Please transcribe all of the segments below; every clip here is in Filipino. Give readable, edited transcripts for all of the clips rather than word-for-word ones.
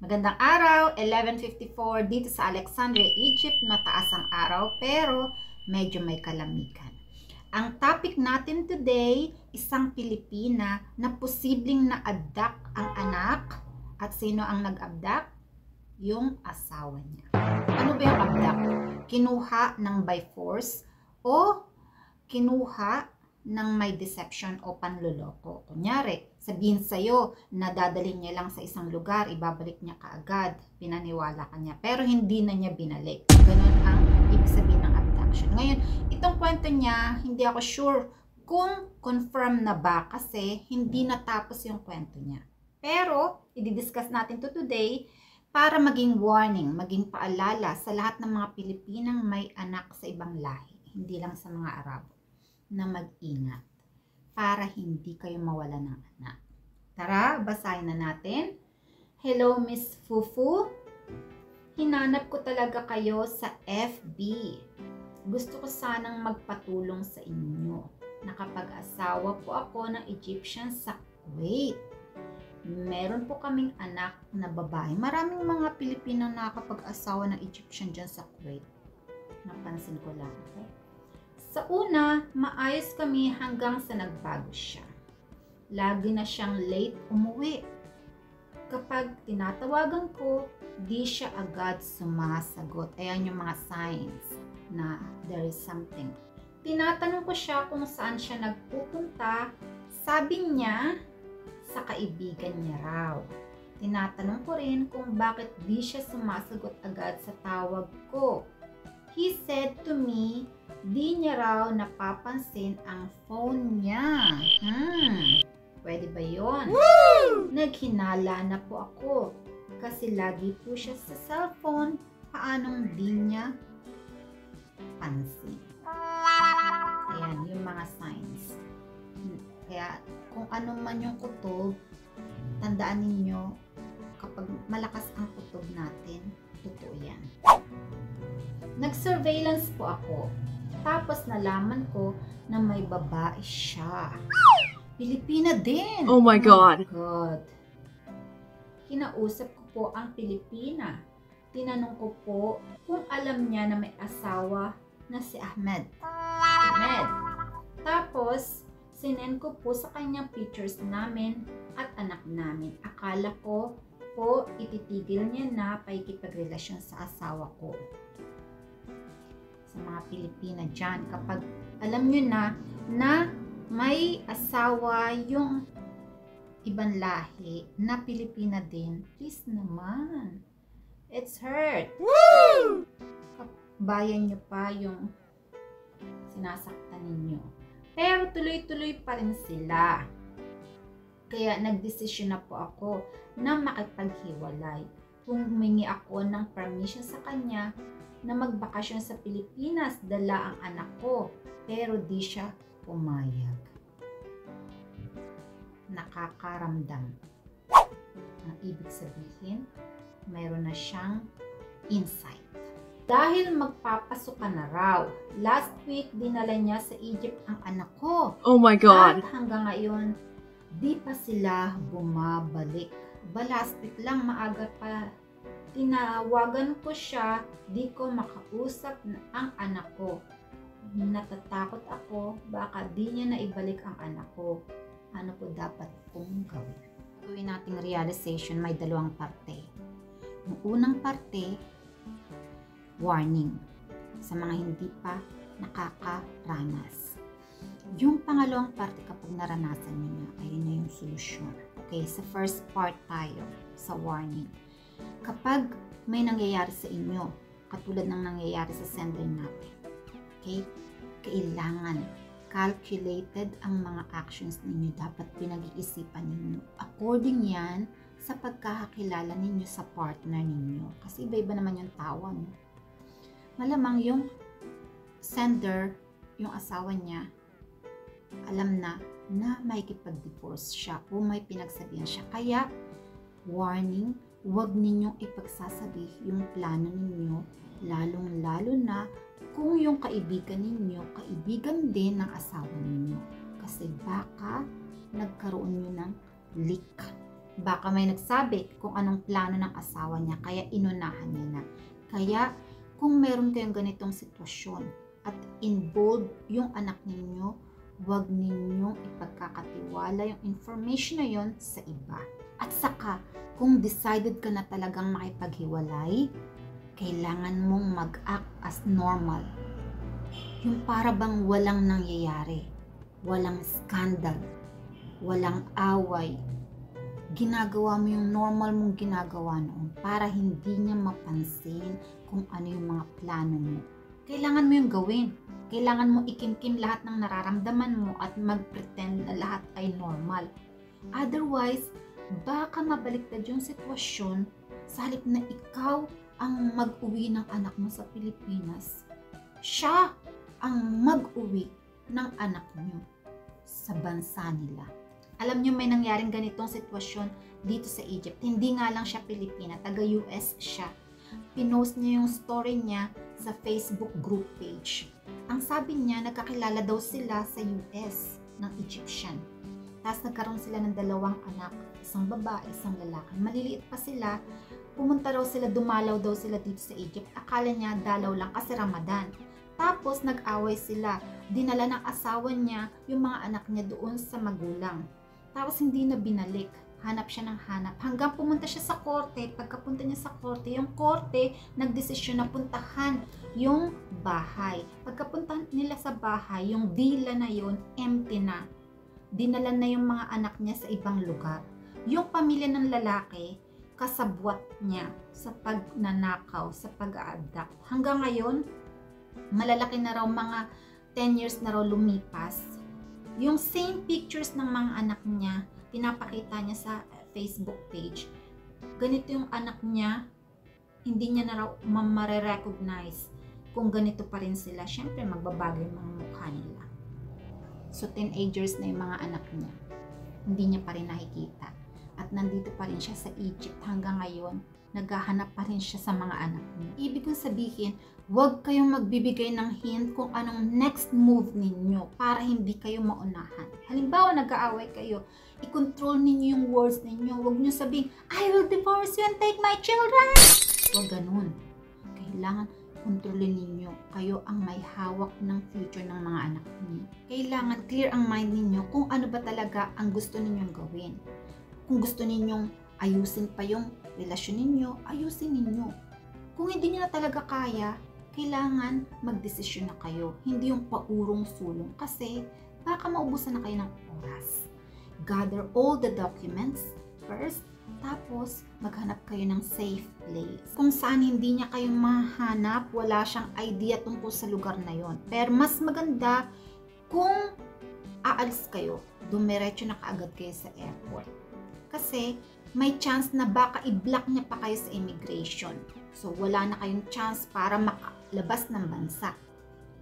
Magandang araw, 11:54 dito sa Alexandria, Egypt. Mataas ang araw pero medyo may kalamigan. Ang topic natin today, isang Pilipina na posibleng na-abduct ang anak. At sino ang nag-abduct? Yung asawa niya. Ano ba yung abduct? Kinuha ng by force o kinuha ng may deception o panloloko. Kunyari, sabihin sa'yo na dadalhin niya lang sa isang lugar, ibabalik niya kaagad, pinaniwala ka niya, pero hindi na niya binalik. Ganun ang ibig sabihin ng abduction. Ngayon, itong kwento niya, hindi ako sure kung confirm na ba kasi hindi natapos yung kwento niya. Pero, i-discuss natin to today para maging warning, maging paalala sa lahat ng mga Pilipinang may anak sa ibang lahi, hindi lang sa mga Arabo, na mag-ingat para hindi kayo mawala ng anak. Tara, basahin na natin. Hello, Miss Fufu. Hinanap ko talaga kayo sa FB. Gusto ko sanang magpatulong sa inyo. Nakapag-asawa po ako ng Egyptian sa Kuwait. Meron po kaming anak na babae. Maraming mga Pilipino na nakapag-asawa ng Egyptian dyan sa Kuwait. Napansin ko lang. Okay? Sa una, maayos kami hanggang sa nagbago siya. Lagi na siyang late umuwi. Kapag tinatawagan ko, di siya agad sumasagot. Ayan yung mga signs na there is something. Tinatanong ko siya kung saan siya nagpupunta. Sabi niya, sa kaibigan niya raw. Tinatanong ko rin kung bakit di siya sumasagot agad sa tawag ko. He said to me, di niya raw napapansin ang phone niya. Pwede ba yun? Woo! Naghinala na po ako kasi lagi po siya sa cellphone. Paanong di niya pansin? Ayan, yung mga signs. Kaya kung ano man yung kutob, tandaan ninyo, kapag malakas ang kutob natin, totoo yan. Nag-surveillance po ako. Tapos nalaman ko na may babae siya. Pilipina din. Oh my God. Kinausap ko po ang Pilipina. Tinanong ko po kung alam niya na may asawa na si Ahmed. Tapos, sinend ko po sa kanyang pictures namin at anak namin. Akala ko po ititigil niya na pakikipagrelasyon sa asawa ko. Sa mga Pilipina dyan, kapag alam nyo na may asawa yung ibang lahi na Pilipina din, please naman, it's hurt. Woo! Bayan nyo pa yung sinasaktan ninyo. Pero tuloy-tuloy pa rin sila. Kaya nagdesisyon na po ako na makipaghiwalay. Humingi ako ng permission sa kanya na magbakasyon sa Pilipinas, dala ang anak ko, pero di siya pumayag. Nakakaramdam. Ang ibig sabihin, mayroon na siyang insight. Dahil magpapasukan na raw, last week dinala niya sa Egypt ang anak ko. Oh my God. At hanggang ngayon, di pa sila bumabalik. Last week lang, maaga pa. Tinawagan ko siya, di ko makausap na ang anak ko. Natatakot ako, baka di niya naibalik ang anak ko. Ano po dapat kong gawin? Gawin nating realization, may dalawang parte. Yung unang parte, warning sa mga hindi pa nakakaranas. Yung pangalawang parte, kapag naranasan nyo na, ayun na yung solusyon. Okay, sa first part tayo, sa warning. Kapag may nangyayari sa inyo, katulad ng nangyayari sa sender natin, okay, kailangan calculated ang mga actions ninyo, dapat pinag-iisipan ninyo. According yan sa pagkakakilala ninyo sa partner ninyo. Kasi iba-iba naman yung tao, no? Malamang yung sender, yung asawa niya, alam na makikipag-divorce siya o may pinagsabihan siya. Kaya, warning, huwag ninyong ipagsasabi yung plano ninyo, lalong-lalo na kung yung kaibigan ninyo, kaibigan din ng asawa ninyo. Kasi baka nagkaroon nyo ng leak Baka may nagsabi kung anong plano ng asawa niya, kaya inunahan niya na. Kaya kung meron kayong ganitong sitwasyon at involved yung anak ninyo, huwag ninyong ipagkakatiwala yung information na yon sa iba. At saka, kung decided ka na talagang makipaghiwalay, kailangan mong mag-act as normal. Yung para bang walang nangyayari, walang scandal, walang away. Ginagawa mo yung normal mong ginagawa noon para hindi niya mapansin kung ano yung mga plano mo. Kailangan mo yung gawin. Kailangan mo ikimkim lahat ng nararamdaman mo at mag-pretend na lahat ay normal. Otherwise, baka mabaliktad yung sitwasyon sa halip na ikaw ang mag-uwi ng anak mo sa Pilipinas. Siya ang mag-uwi ng anak niyo sa bansa nila. Alam niyo may nangyaring ganitong sitwasyon dito sa Egypt. Hindi nga lang siya Pilipina, taga-US siya. Pinost niya yung story niya sa Facebook group page. Ang sabi niya, nagkakilala daw sila sa US ng Egyptian. Tapos nagkaroon sila ng 2 anak, isang babae, isang lalaki. Maliliit pa sila, pumunta daw sila, dumalaw daw sila dito sa Egypt. Akala niya dalaw lang kasi Ramadan. Tapos nag-away sila. Dinala ng asawa niya yung mga anak niya doon sa magulang. Tapos hindi na binalik. Hanap siya ng hanap. Hanggang pumunta siya sa korte. Pagkapunta niya sa korte, yung korte nagdesisyon na puntahan yung bahay. Pagkapunta nila sa bahay, yung villa na yun, empty na. Dinala na yung mga anak niya sa ibang lugar. Yung pamilya ng lalaki, kasabwat niya sa pagnanakaw, sa pag-a-abduct. Hanggang ngayon, malalaki na raw, mga 10 years na raw lumipas. Yung same pictures ng mga anak niya, pinapakita niya sa Facebook page. Ganito yung anak niya, hindi niya na raw mare-recognize kung ganito pa rin sila. Siyempre, magbabago yung mga mukha nila. So, teenagers na yung mga anak niya. Hindi niya pa rin nakikita. At nandito pa rin siya sa Egypt hanggang ngayon. Naghahanap pa rin siya sa mga anak niya. Ibig kong sabihin, huwag kayong magbibigay ng hint kung anong next move ninyo para hindi kayo maunahan. Halimbawa, nag-aaway kayo, i-control ninyo yung words ninyo. Huwag nyo sabihin, I will divorce you and take my children. Huwag ganun. Kailangan kontrolin ninyo. Kayo ang may hawak ng future ng mga anak ninyo. Kailangan clear ang mind ninyo kung ano ba talaga ang gusto ninyong gawin. Kung gusto ninyong ayusin pa yung relasyon ninyo, ayusin ninyo. Kung hindi niyo na talaga kaya, kailangan magdesisyon na kayo. Hindi yung paurong-sulong kasi baka maubusan na kayo ng oras. Gather all the documents first, tapos maghanap kayo ng safe place. Kung saan hindi niya kayo mahanap, wala siyang idea tungkol sa lugar na yon. Pero mas maganda kung aalis kayo, dumiretso na kaagad kayo sa airport. Kasi may chance na baka i-block niya pa kayo sa immigration. So, wala na kayong chance para makalabas ng bansa.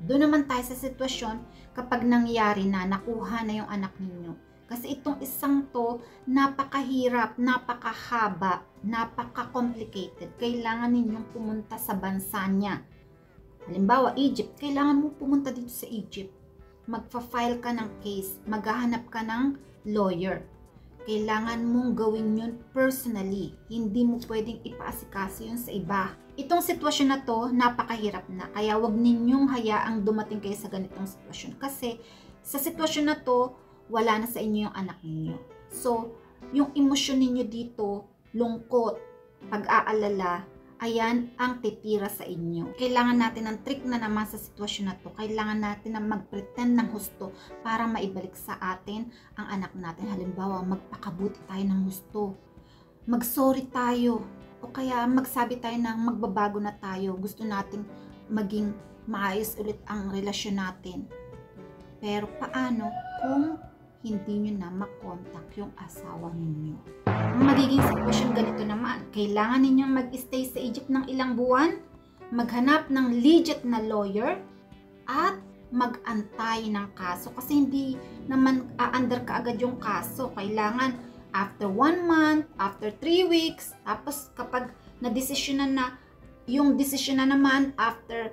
Doon naman tayo sa sitwasyon kapag nangyari na, nakuha na yung anak ninyo. Kasi itong isang to, napakahirap, napakahaba, napaka-complicated. Kailangan ninyong pumunta sa bansa niya. Halimbawa, Egypt. Kailangan mo pumunta dito sa Egypt. Magfa-file ka ng case. Maghahanap ka ng lawyer. Kailangan mong gawin yun personally. Hindi mo pwedeng ipaasikaso yun sa iba. Itong sitwasyon na to, napakahirap na. Kaya wag ninyong hayaang dumating kayo sa ganitong sitwasyon. Kasi sa sitwasyon na to, wala na sa inyo yung anak ninyo. So, yung emosyon ninyo dito, lungkot, pag-aalala, ayan ang titira sa inyo. Kailangan natin ng trick na naman sa sitwasyon na to. Kailangan natin na mag-pretend ng husto para maibalik sa atin ang anak natin. Halimbawa, magpakabuti tayo ng husto. Mag-sorry tayo. O kaya magsabi tayo ng magbabago na tayo. Gusto nating maging maayos ulit ang relasyon natin. Pero paano kung hindi nyo na makontak yung asawa ninyo? Ang magiging sitwasyon ganito naman, kailangan ninyong mag-stay sa Egypt ng ilang buwan, maghanap ng legit na lawyer, at mag-antay ng kaso. Kasi hindi naman a-under ka agad yung kaso. Kailangan after 1 month, after 3 weeks, tapos kapag na-desisyonan na, yung desisyon na naman after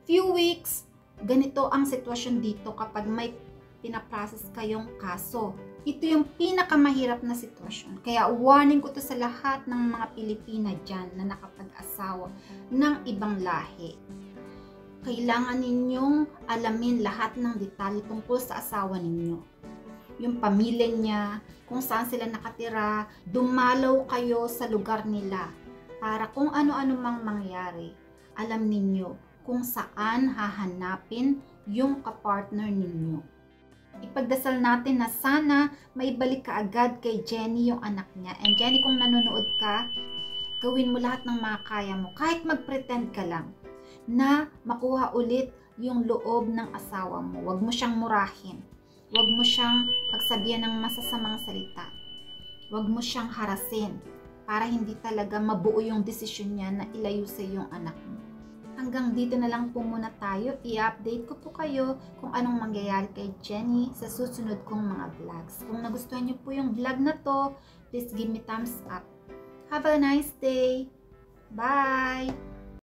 few weeks. Ganito ang sitwasyon dito kapag may pinaprocess kayong kaso. Ito yung pinakamahirap na sitwasyon. Kaya warning ko to sa lahat ng mga Pilipina dyan na nakapag-asawa ng ibang lahi. Kailangan ninyong alamin lahat ng detalye tungkol sa asawa ninyo. Yung pamilya niya, kung saan sila nakatira, dumalaw kayo sa lugar nila para kung ano-ano mang mangyari, alam ninyo kung saan hahanapin yung kapartner ninyo. Ipagdasal natin na sana maibalik ka agad kay Jenny yung anak niya. And Jenny, kung nanonood ka, gawin mo lahat ng makakaya mo. Kahit mag-pretend ka lang na makuha ulit yung loob ng asawa mo. Huwag mo siyang murahin. Huwag mo siyang pagsabihan ng masasamang salita. Huwag mo siyang harasin para hindi talaga mabuo yung desisyon niya na ilayo sa yung anak mo. Hanggang dito na lang po muna tayo. I-update ko po kayo kung anong mangyayari kay Jenny sa susunod kong mga vlogs. Kung nagustuhan niyo po yung vlog na to, please give me thumbs up. Have a nice day. Bye!